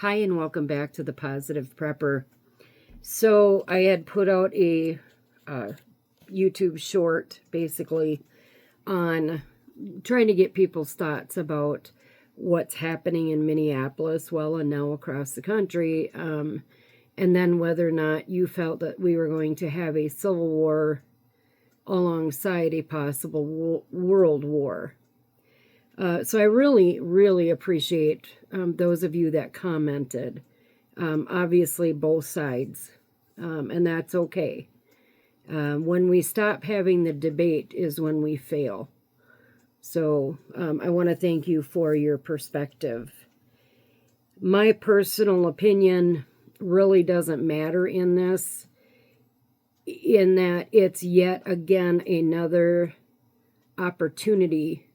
Hi, and welcome back to the Positive Prepper. So I had put out a YouTube short, basically, on trying to get people's thoughts about what's happening in Minneapolis, well, and now across the country, and then whether or not you felt that we were going to have a civil war alongside a possible world war. So I really appreciate those of you that commented. Obviously, both sides, and that's okay. When we stop having the debate is when we fail. So I want to thank you for your perspective. My personal opinion really doesn't matter in this, in that it's yet again another opportunity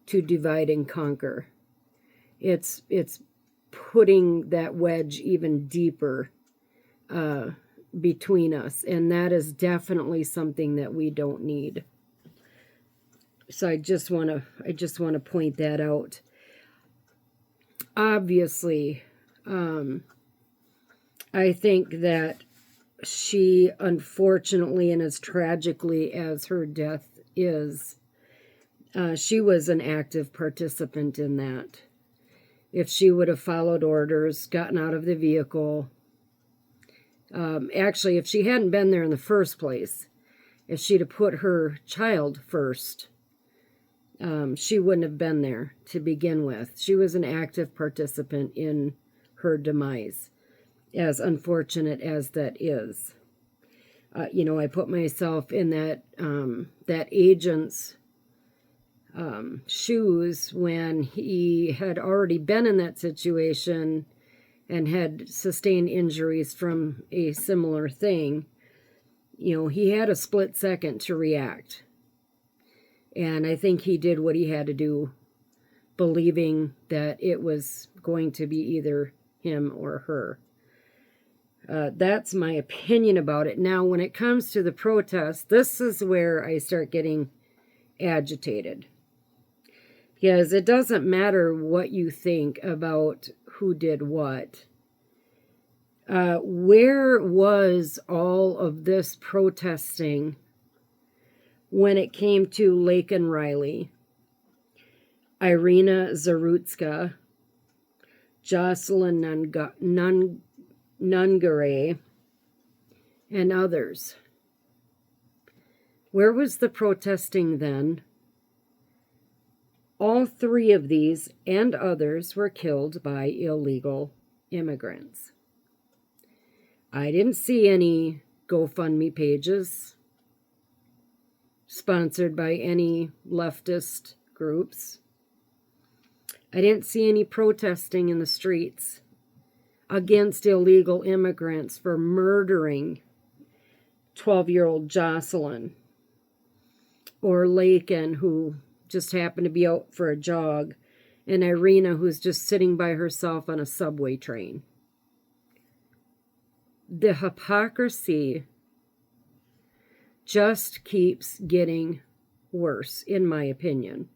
to divide and conquer. It's putting that wedge even deeper between us, and that is definitely something that we don't need. So I just want to point that out. Obviously, I think that she, unfortunately, and as tragically as her death is, she was an active participant in that. If she would have followed orders, gotten out of the vehicle, actually, if she hadn't been there in the first place, if she'd have put her child first, she wouldn't have been there to begin with. She was an active participant in her demise, as unfortunate as that is. I put myself in that agent's shoes when he had already been in that situation and had sustained injuries from a similar thing. He had a split second to react. And I think he did what he had to do, believing that it was going to be either him or her. That's my opinion about it. Now, when it comes to the protest, this is where I start getting agitated. Because it doesn't matter what you think about who did what. Where was all of this protesting when it came to Lake and Riley, Irina Zarutska, Jocelyn Nungare, and others? Where was the protesting then? All three of these and others were killed by illegal immigrants. I didn't see any GoFundMe pages sponsored by any leftist groups. I didn't see any protesting in the streets against illegal immigrants for murdering 12-year-old Jocelyn or Lakin, who just happened to be out for a jog, and Irina, who's just sitting by herself on a subway train. The hypocrisy just keeps getting worse, in my opinion.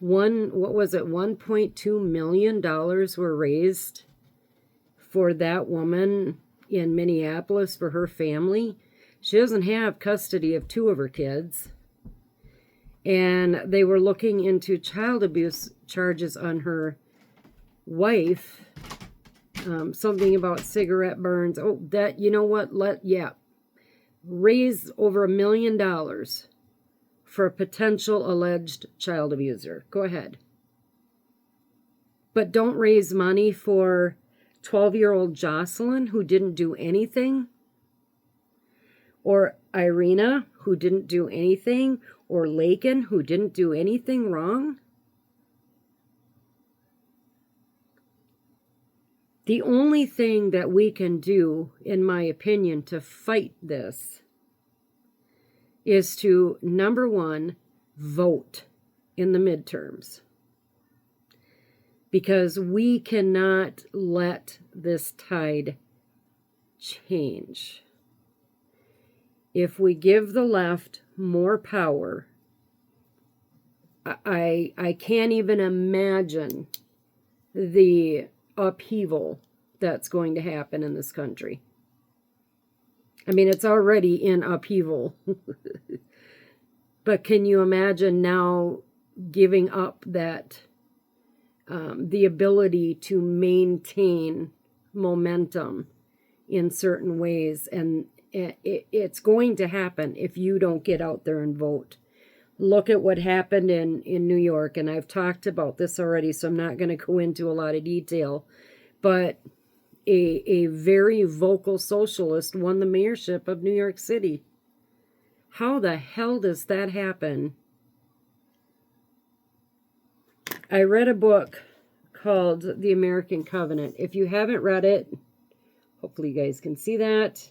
$1.2 million were raised for that woman in Minneapolis for her family. She doesn't have custody of 2 of her kids. And they were looking into child abuse charges on her wife. Something about cigarette burns. Oh, that, you know what? Raise over $1 million for a potential alleged child abuser. Go ahead. But don't raise money for 12-year-old Jocelyn, who didn't do anything. Or Irina, who didn't do anything. Or Lakin, who didn't do anything wrong. The only thing that we can do, in my opinion, to fight this is to, number one, vote in the midterms. Because we cannot let this tide change. If we give the left more power, I can't even imagine the upheaval that's going to happen in this country. I mean, it's already in upheaval. But can you imagine now giving up that, the ability to maintain momentum in certain ways? And it's going to happen if you don't get out there and vote. Look at what happened in New York, and I've talked about this already, so I'm not going to go into a lot of detail. But a very vocal socialist won the mayorship of New York City. How the hell does that happen? I read a book called The American Covenant. If you haven't read it, hopefully you guys can see that,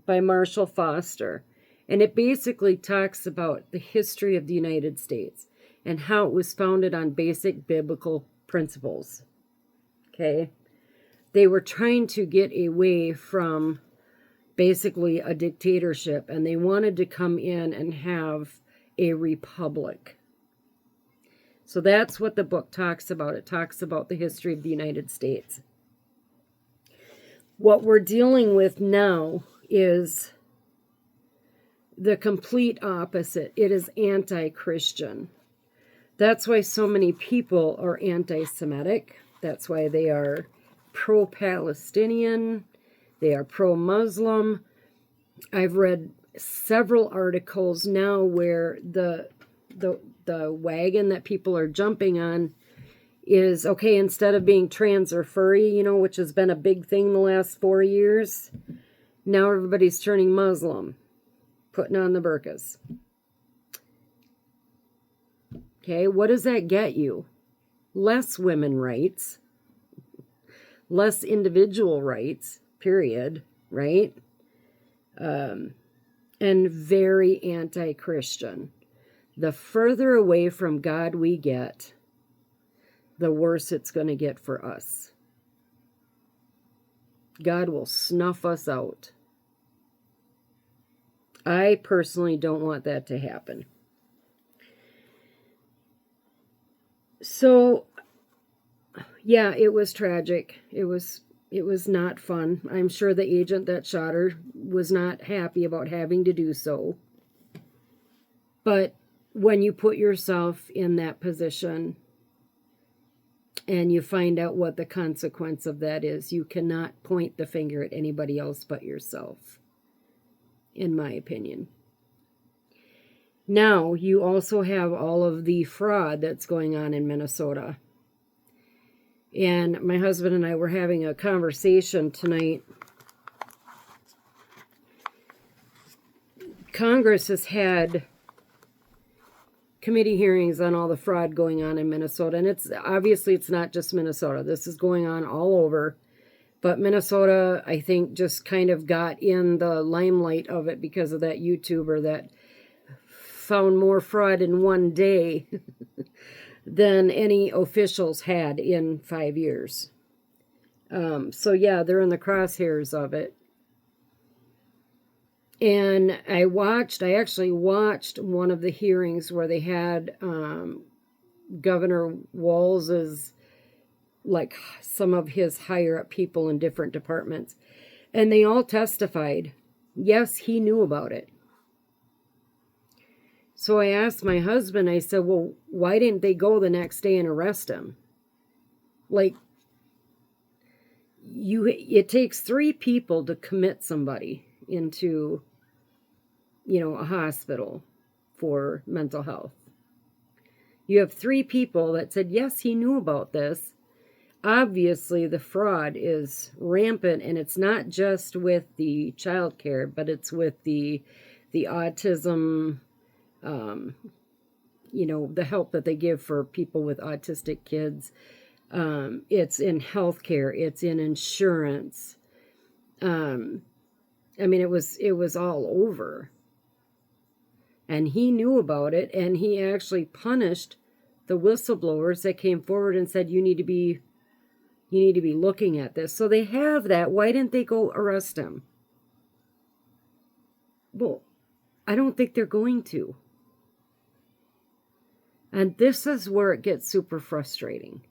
by Marshall Foster. And it basically talks about the history of the United States and how it was founded on basic biblical principles. Okay? They were trying to get away from basically a dictatorship, and they wanted to come in and have a republic. So that's what the book talks about. It talks about the history of the United States. What we're dealing with now is the complete opposite. It is anti-Christian. That's why so many people are anti-Semitic. That's why they are pro-Palestinian. They are pro-Muslim. I've read several articles now where the wagon that people are jumping on is, okay, instead of being trans or furry, you know, which has been a big thing the last 4 years, now everybody's turning Muslim, putting on the burqas. Okay, what does that get you? Less women rights, less individual rights, period, right? And very anti-Christian. The further away from God we get, the worse it's going to get for us. God will snuff us out. I personally don't want that to happen. So, yeah, it was tragic. It was not fun. I'm sure the agent that shot her was not happy about having to do so. But when you put yourself in that position and you find out what the consequence of that is, you cannot point the finger at anybody else but yourself, in my opinion. Now, you also have all of the fraud that's going on in Minnesota. And my husband and I were having a conversation tonight. Congress has had committee hearings on all the fraud going on in Minnesota. And it's not just Minnesota. This is going on all over. But Minnesota, I think, just kind of got in the limelight of it because of that YouTuber that found more fraud in one day than any officials had in 5 years. So yeah, they're in the crosshairs of it. And I actually watched one of the hearings where they had Governor Walz's, like, some of his higher up people in different departments. And they all testified, yes, he knew about it. So I asked my husband, I said, well, why didn't they go the next day and arrest him? Like, it takes 3 people to commit somebody into, a hospital for mental health. You have 3 people that said, yes, he knew about this. Obviously, the fraud is rampant, and it's not just with the child care, but it's with the autism, the help that they give for people with autistic kids. It's in healthcare. It's in insurance. It was all over. And he knew about it, and he actually punished the whistleblowers that came forward and said, you need to be looking at this. So they have that. Why didn't they go arrest him? Well, I don't think they're going to. And this is where it gets super frustrating.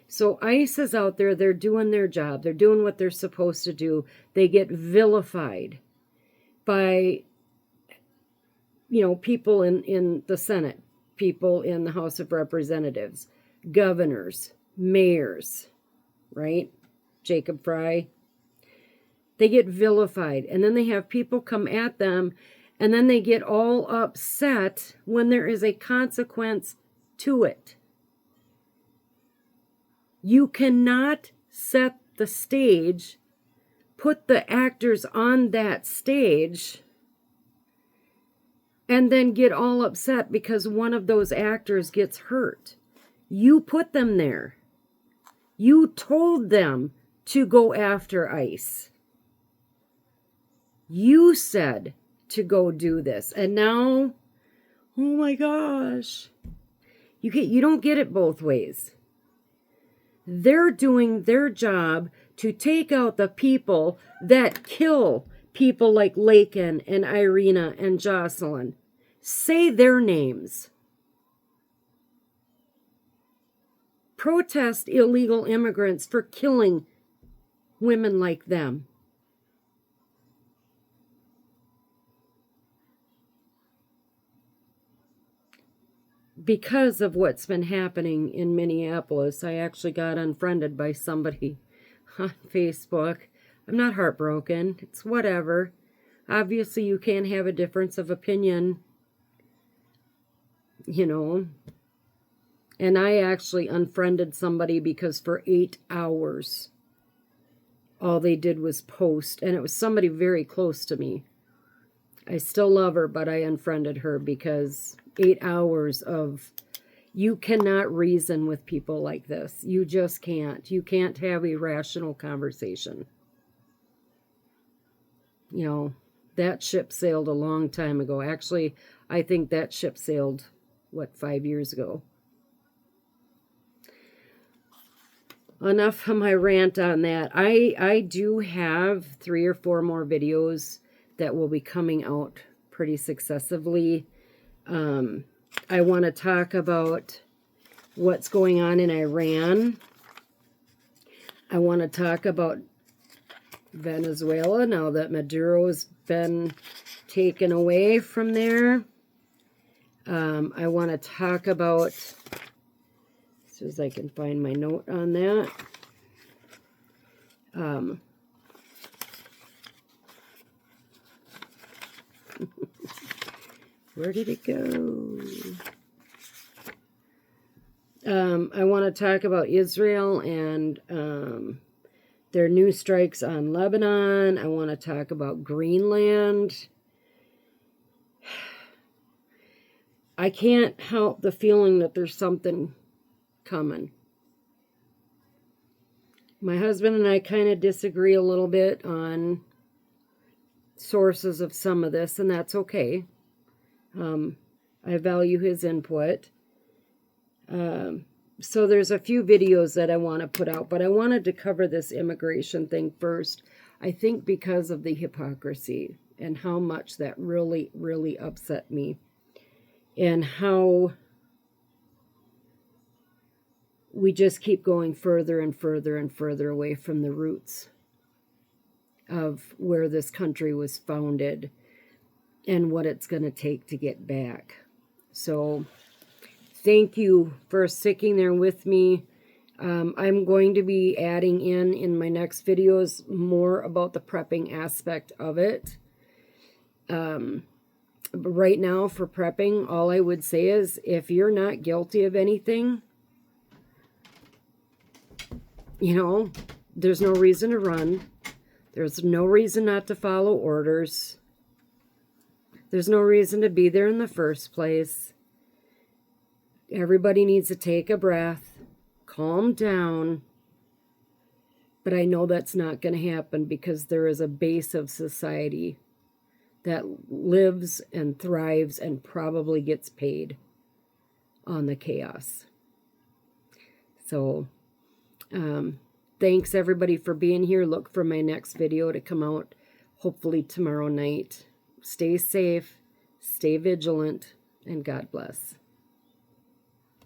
So ICE is out there, they're doing their job, they're doing what they're supposed to do. They get vilified by, people in the Senate, people in the House of Representatives, governors, mayors, right? Jacob Fry. They get vilified, and then they have people come at them, and then they get all upset when there is a consequence to it. You cannot set the stage, put the actors on that stage, and then get all upset because one of those actors gets hurt. You put them there. You told them to go after ICE. You said to go do this. And now, oh my gosh, you don't get it both ways. They're doing their job to take out the people that kill people like Lakin and Irina and Jocelyn. Say their names. Protest illegal immigrants for killing women like them. Because of what's been happening in Minneapolis, I actually got unfriended by somebody on Facebook. I'm not heartbroken. It's whatever. Obviously, you can't have a difference of opinion, And I actually unfriended somebody because for 8 hours, all they did was post. And it was somebody very close to me. I still love her, but I unfriended her because 8 hours of, you cannot reason with people like this. You just can't. You can't have a rational conversation. That ship sailed a long time ago. Actually, I think that ship sailed, 5 years ago. Enough of my rant on that. I do have 3 or 4 more videos that will be coming out pretty successively. I want to talk about what's going on in Iran. I want to talk about Venezuela now that Maduro's been taken away from there. I want to talk about, as soon as I can find my note on that. Where did it go? I want to talk about Israel and their new strikes on Lebanon. I want to talk about Greenland. I can't help the feeling that there's something coming. My husband and I kind of disagree a little bit on sources of some of this, and that's okay. I value his input. So there's a few videos that I want to put out, but I wanted to cover this immigration thing first. I think because of the hypocrisy and how much that really, really upset me. And how we just keep going further and further and further away from the roots of where this country was founded and what it's going to take to get back. So thank you for sticking there with me. I'm going to be adding in my next videos more about the prepping aspect of it. Right now for prepping, all I would say is if you're not guilty of anything, there's no reason to run. There's no reason not to follow orders. There's no reason to be there in the first place. Everybody needs to take a breath, calm down. But I know that's not going to happen because there is a base of society that lives and thrives and probably gets paid on the chaos. So, thanks everybody for being here. Look for my next video to come out hopefully tomorrow night. Stay safe, stay vigilant, and God bless.